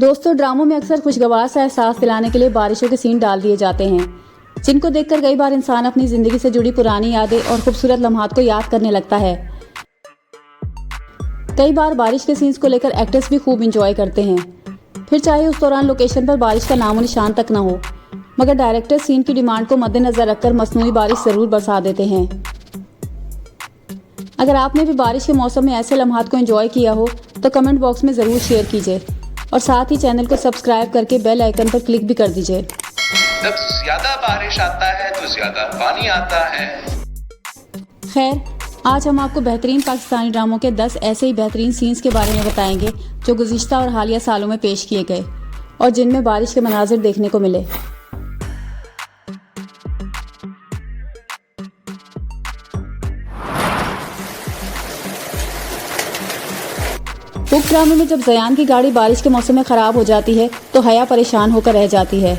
दोस्तों, ड्रामों में अक्सर खुशगवार सा एहसास दिलाने के लिए बारिशों के सीन डाल दिए जाते हैं, जिनको देखकर कई बार इंसान अपनी जिंदगी से जुड़ी पुरानी यादें और खूबसूरत लम्हात को याद करने लगता है। कई बार बारिश के सीन्स को लेकर एक्टर्स भी खूब इंजॉय करते हैं, फिर चाहे उस दौरान लोकेशन पर बारिश का नामो निशान तक न हो, मगर डायरेक्टर सीन की डिमांड को मद्देनजर रखकर मसनूई बारिश जरूर बरसा देते हैं। अगर आपने भी बारिश के मौसम में ऐसे लम्हात को एंजॉय किया हो तो कमेंट बॉक्स में ज़रूर शेयर कीजिए और साथ ही चैनल को सब्सक्राइब करके बेल आइकन पर क्लिक भी कर दीजिए। जब ज्यादा बारिश आता है तो ज्यादा पानी आता है। खैर, आज हम आपको बेहतरीन पाकिस्तानी ड्रामों के 10 ऐसे ही बेहतरीन सीन्स के बारे में बताएंगे जो गुज़िश्ता और हालिया सालों में पेश किए गए और जिनमें बारिश के मनाजिर देखने को मिले। हुक ड्रामे में जब जयान की गाड़ी बारिश के मौसम में ख़राब हो जाती है तो हया परेशान होकर रह जाती है।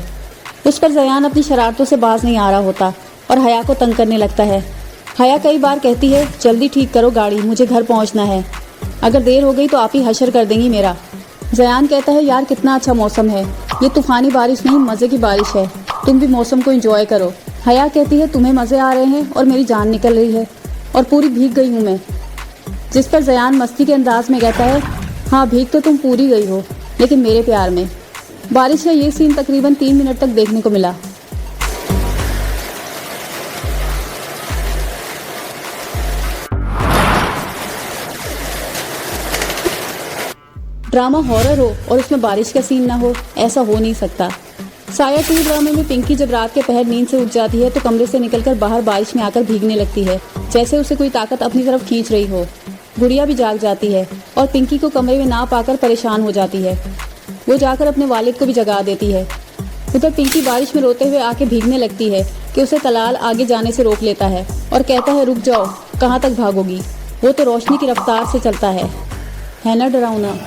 उस पर जयान अपनी शरारतों से बाज नहीं आ रहा होता और हया को तंग करने लगता है। हया कई बार कहती है, जल्दी ठीक करो गाड़ी, मुझे घर पहुंचना है, अगर देर हो गई तो आप ही हशर कर देंगी मेरा। जयान कहता है, यार कितना अच्छा मौसम है, ये तूफ़ानी बारिश नहीं मज़े की बारिश है, तुम भी मौसम को एंजॉय करो। हया कहती है, तुम्हें मज़े आ रहे हैं और मेरी जान निकल रही है और पूरी भीग गई हूँ मैं। जिस पर जयान मस्ती के अंदाज में कहता है, हाँ भीग तो तुम पूरी गई हो, लेकिन मेरे प्यार में। बारिश का ये सीन तकरीबन 3 मिनट तक देखने को मिला। ड्रामा हॉरर हो और उसमें बारिश का सीन ना हो, ऐसा हो नहीं सकता। साया 2 ड्रामे में पिंकी जब रात के पहर नींद से उठ जाती है तो कमरे से निकलकर बाहर बारिश में आकर भीगने लगती है, जैसे उसे कोई ताकत अपनी तरफ खींच रही हो। गुड़िया भी जाग जाती है और पिंकी को कमरे में ना पाकर परेशान हो जाती है। वो जाकर अपने वालिद को भी जगा देती है। उधर पिंकी बारिश में रोते हुए आके भीगने लगती है कि उसे तलाल आगे जाने से रोक लेता है और कहता है, रुक जाओ, कहाँ तक भागोगी, वो तो रोशनी की रफ्तार से चलता है ना डरावना।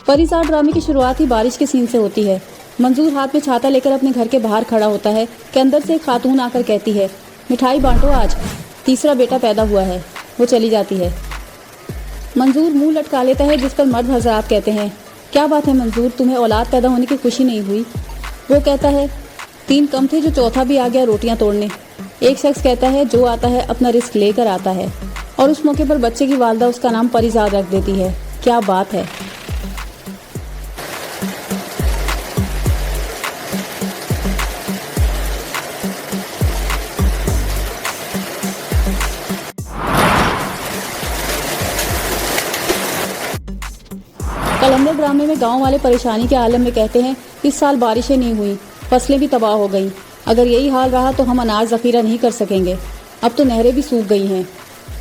परिसार ड्रामे की शुरुआत ही बारिश के सीन से होती है। मंजूर हाथ में छाता लेकर अपने घर के बाहर खड़ा होता है कि अंदर से एक खातून आकर कहती है, मिठाई बांटो, आज तीसरा बेटा पैदा हुआ है। वो चली जाती है। मंजूर मुंह लटका लेता है, जिस पर मर्द हजरात कहते हैं, क्या बात है मंजूर, तुम्हें औलाद पैदा होने की खुशी नहीं हुई? वो कहता है, 3 कम थे जो चौथा भी आ गया रोटियां तोड़ने। एक शख्स कहता है, जो आता है अपना रिस्क लेकर आता है, और उस मौके पर बच्चे की वालदा उसका नाम परिसार रख देती है। क्या बात है। कलंदर ड्रामे में गांव वाले परेशानी के आलम में कहते हैं, इस साल बारिशें नहीं हुई, फसलें भी तबाह हो गईं। अगर यही हाल रहा तो हम अनाज ज़ख़ीरा नहीं कर सकेंगे, अब तो नहरें भी सूख गई हैं।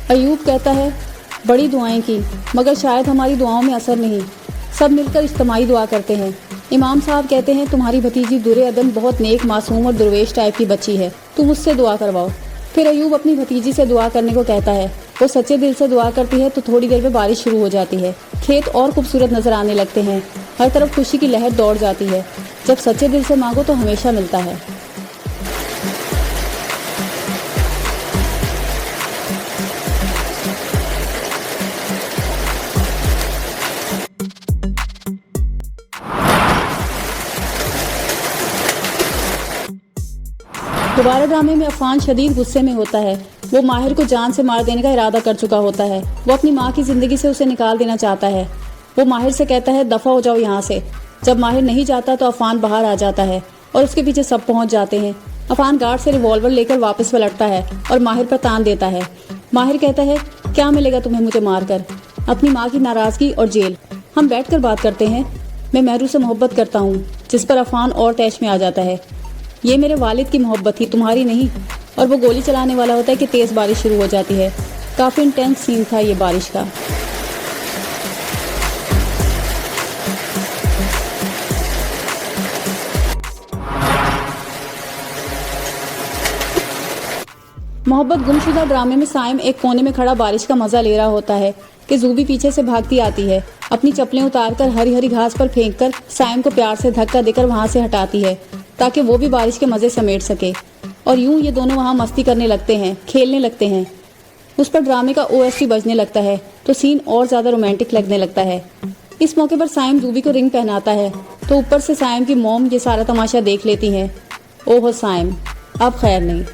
अयूब कहता है, बड़ी दुआएं की, मगर शायद हमारी दुआओं में असर नहीं। सब मिलकर इज्तिमाई दुआ करते हैं। इमाम साहब कहते हैं, तुम्हारी भतीजी दुरे अदन बहुत नेक, मासूम और दुर्वेश टाइप की बच्ची है, तुम उससे दुआ करवाओ। फिर अयूब अपनी भतीजी से दुआ करने को कहता है। वो सच्चे दिल से दुआ करती है तो थोड़ी देर में बारिश शुरू हो जाती है। खेत और खूबसूरत नजर आने लगते हैं, हर तरफ खुशी की लहर दौड़ जाती है। जब सच्चे दिल से मांगो तो हमेशा मिलता है। दोबारा ड्रामे में अफान शदीद गुस्से में होता है। वो माहिर को जान से मार देने का इरादा कर चुका होता है। वो अपनी माँ की ज़िंदगी से उसे निकाल देना चाहता है। वो माहिर से कहता है, दफ़ा हो जाओ यहाँ से। जब माहिर नहीं जाता तो अफान बाहर आ जाता है और उसके पीछे सब पहुँच जाते हैं। अफान गार्ड से रिवॉल्वर लेकर वापस पलटता है और माहिर पर तान देता है। माहिर कहता है, क्या मिलेगा तुम्हें मुझे मारकर? अपनी माँ की नाराज़गी और जेल। हम बैठ कर बात करते हैं, मैं महरू से मोहब्बत करता हूँ। जिस पर अफान और तैश में आ जाता है, ये मेरे वालिद की मोहब्बत थी, तुम्हारी नहीं। और वो गोली चलाने वाला होता है कि तेज़ बारिश शुरू हो जाती है। काफ़ी इंटेंस सीन था ये बारिश का। मोहब्बत गुमशुदा ड्रामे में साइम एक कोने में खड़ा बारिश का मजा ले रहा होता है कि जूबी पीछे से भागती आती है। अपनी चप्पलें उतारकर हरी हरी घास पर फेंककर साइम को प्यार से धक्का देकर वहां से हटाती है ताकि वो भी बारिश के मजे समेट सके। और यूं ये दोनों वहां मस्ती करने लगते हैं, खेलने लगते हैं। उस पर ड्रामे का OST बजने लगता है तो सीन और ज्यादा रोमांटिक लगने लगता है। इस मौके पर साइम जूबी को रिंग पहनाता है तो ऊपर से साइम की मॉम ये सारा तमाशा देख लेती है। ओहो साइम, अब खैर नहीं।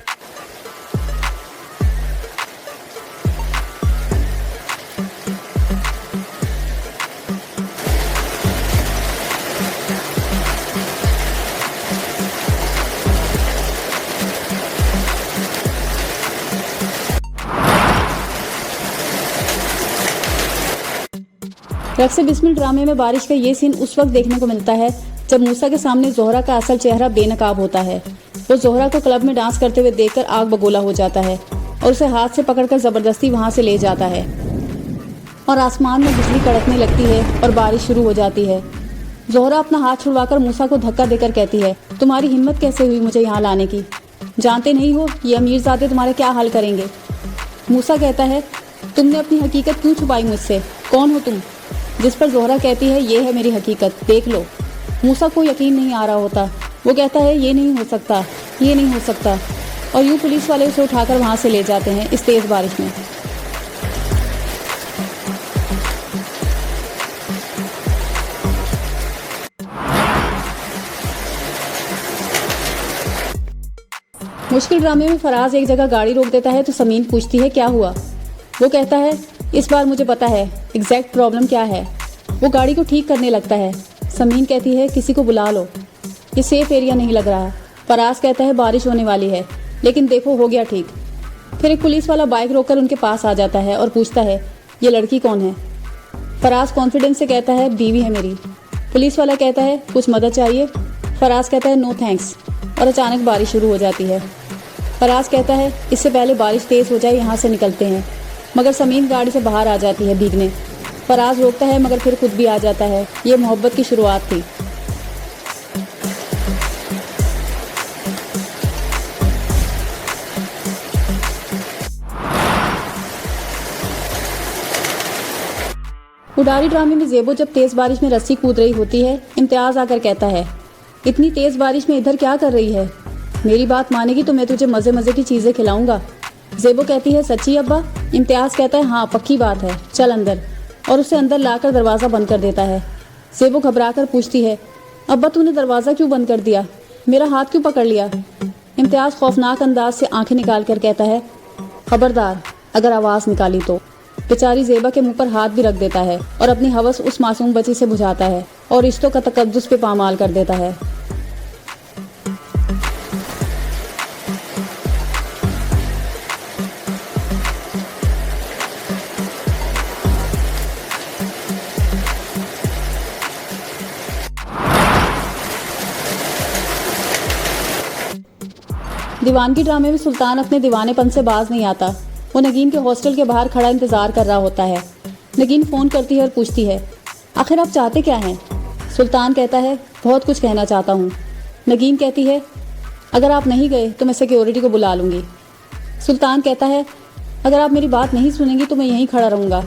रक्स बिस्मिल ड्रामे में बारिश का ये सीन उस वक्त देखने को मिलता है जब मूसा के सामने जोहरा का असल चेहरा बेनकाब होता है। वो जोहरा को क्लब में डांस करते हुए देखकर आग बगोला हो जाता है और उसे हाथ से पकड़कर जबरदस्ती वहां से ले जाता है और आसमान में बिजली कड़कने लगती है और बारिश शुरू हो जाती है। जोहरा अपना हाथ छुड़वाकर मूसा को धक्का देकर कहती है, तुम्हारी हिम्मत कैसे हुई मुझे यहाँ लाने की? जानते नहीं हो ये अमीरजादे तुम्हारे क्या हाल करेंगे? मूसा कहता है, तुमने अपनी हकीकत क्यों छुपाई मुझसे? कौन हो तुम? जिस पर जोहरा कहती है, ये है मेरी हकीकत, देख लो। मूसा को यकीन नहीं आ रहा होता। वो कहता है, ये नहीं हो सकता, ये नहीं हो सकता। और यूं पुलिस वाले उसे उठाकर वहां से ले जाते हैं इस तेज बारिश में। मुश्किल ड्रामे में फराज एक जगह गाड़ी रोक देता है तो समीन पूछती है, क्या हुआ? वो कहता है, इस बार मुझे पता है एग्जैक्ट प्रॉब्लम क्या है। वो गाड़ी को ठीक करने लगता है। समीन कहती है, किसी को बुला लो, ये सेफ एरिया नहीं लग रहा। फराज कहता है, बारिश होने वाली है, लेकिन देखो हो गया ठीक। फिर एक पुलिस वाला बाइक रोककर उनके पास आ जाता है और पूछता है, ये लड़की कौन है? फराज कॉन्फिडेंस से कहता है, बीवी है मेरी। पुलिस वाला कहता है, कुछ मदद चाहिए? फराज कहता है, नो थैंक्स। और अचानक बारिश शुरू हो जाती है। फराज कहता है, इससे पहले बारिश तेज हो जाए यहाँ से निकलते हैं। मगर समीन गाड़ी से बाहर आ जाती है भीगने। फराज रोकता है मगर फिर खुद भी आ जाता है। ये मोहब्बत की शुरुआत थी। उडारी ड्रामे में ज़ेबो जब तेज बारिश में रस्सी कूद रही होती है, इम्तियाज आकर कहता है, इतनी तेज बारिश में इधर क्या कर रही है? मेरी बात मानेगी तो मैं तुझे मजे मजे की चीजें खिलाऊंगा। ज़ेबो कहती है, सच्ची अब्बा? इम्तियाज कहता है, हाँ पक्की बात है, चल अंदर। और उसे अंदर लाकर दरवाज़ा बंद कर देता है। ज़ेबो घबराकर पूछती है, अब्बा तूने दरवाज़ा क्यों बंद कर दिया? मेरा हाथ क्यों पकड़ लिया? इम्तियाज खौफनाक अंदाज से आंखें निकाल कर कहता है, खबरदार अगर आवाज़ निकाली तो। बेचारी ज़ेबा के मुंह पर हाथ भी रख देता है और अपनी हवस उस मासूम बच्ची से बुझाता है और रिश्तों का तकद्दुस पे पामाल कर देता है। दीवानगी ड्रामे में सुल्तान अपने दीवानेपन से बाज नहीं आता। वो नगीन के हॉस्टल के बाहर खड़ा इंतजार कर रहा होता है। नगीन फ़ोन करती है और पूछती है, आखिर आप चाहते क्या हैं? सुल्तान कहता है, बहुत कुछ कहना चाहता हूँ। नगीन कहती है, अगर आप नहीं गए तो मैं सिक्योरिटी को बुला लूँगी। सुल्तान कहता है, अगर आप मेरी बात नहीं सुनेंगी तो मैं यहीं खड़ा रहूँगा।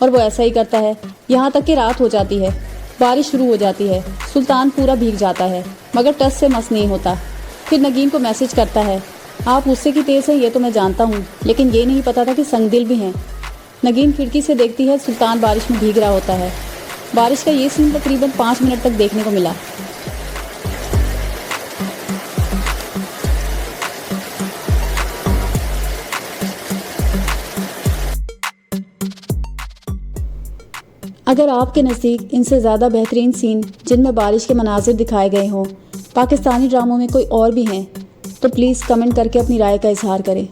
और वो ऐसा ही करता है। यहाँ तक कि रात हो जाती है, बारिश शुरू हो जाती है। सुल्तान पूरा भीग जाता है मगर टस से मस नहीं होता। फिर नगीन को मैसेज करता है, आप गुस्से की तेज़ हैं ये तो मैं जानता हूँ, लेकिन ये नहीं पता था कि संगदिल भी हैं। नगीन खिड़की से देखती है, सुल्तान बारिश में भीग रहा होता है। बारिश का ये सीन तकरीबन 5 मिनट तक देखने को मिला। अगर आपके नज़दीक इनसे ज़्यादा बेहतरीन सीन जिनमें बारिश के मनाजिर दिखाए गए हों पाकिस्तानी ड्रामों में कोई और भी हैं तो प्लीज़ कमेंट करके अपनी राय का इजहार करें।